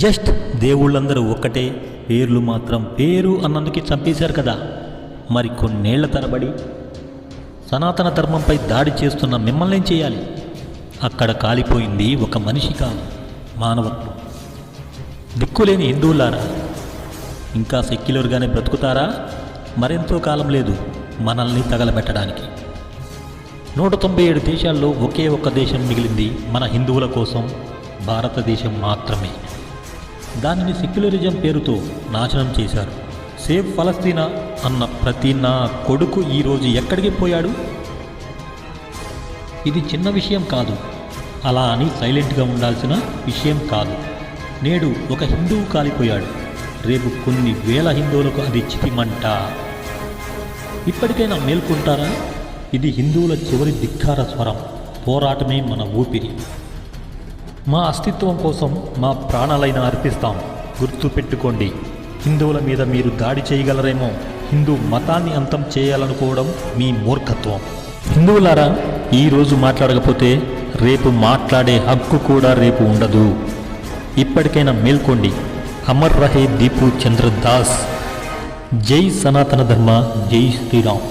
Just దేవుళ్ళందరూ ఒక్కటే, పేర్లు మాత్రం పేరు అన్నందుకే చంపేశారు కదా. మరి కొన్నేళ్ల తరబడి సనాతన ధర్మంపై దాడి చేస్తున్న మిమ్మల్ని చేయాలి? అక్కడ కాలిపోయింది ఒక మనిషి కాదు, మానవత్వం. దిక్కులేని హిందువులారా, ఇంకా సెక్యులర్గానే బ్రతుకుతారా? మరెంతో కాలం లేదు మనల్ని తగలబెట్టడానికి. 197 దేశాల్లో ఒకే ఒక్క దేశం మిగిలింది మన హిందువుల కోసం, భారతదేశం మాత్రమే. దానిని సెక్యులరిజం పేరుతో నాశనం చేశారు. సేవ్ ఫలస్తీనా అన్న ప్రతి నా కొడుకు ఈరోజు ఎక్కడికి పోయాడు? ఇది చిన్న విషయం కాదు, అలా అని సైలెంట్గా ఉండాల్సిన విషయం కాదు. నేడు ఒక హిందువు కాలిపోయాడు, రేపు కొన్ని వేల హిందువులకు అది చితిమంట. ఇప్పటికైనా మేల్కొంటారా? ఇది హిందువుల చివరి ధిక్కార స్వరం. పోరాటమే మన ఊపిరి. మా అస్తిత్వం కోసం మా ప్రాణాలైనా అర్పిస్తాం. గుర్తుపెట్టుకోండి, హిందువుల మీద మీరు దాడి చేయగలరేమో, హిందూ మతాన్ని అంతం చేయాలనుకోవడం మీ మూర్ఖత్వం. హిందువులారా, ఈరోజు మాట్లాడకపోతే రేపు మాట్లాడే హక్కు కూడా రేపు ఉండదు. ఇప్పటికైనా మేల్కోండి. అమర్ రహే దీపు చంద్ర దాస్. జై సనాతన ధర్మ, జై శ్రీరామ్.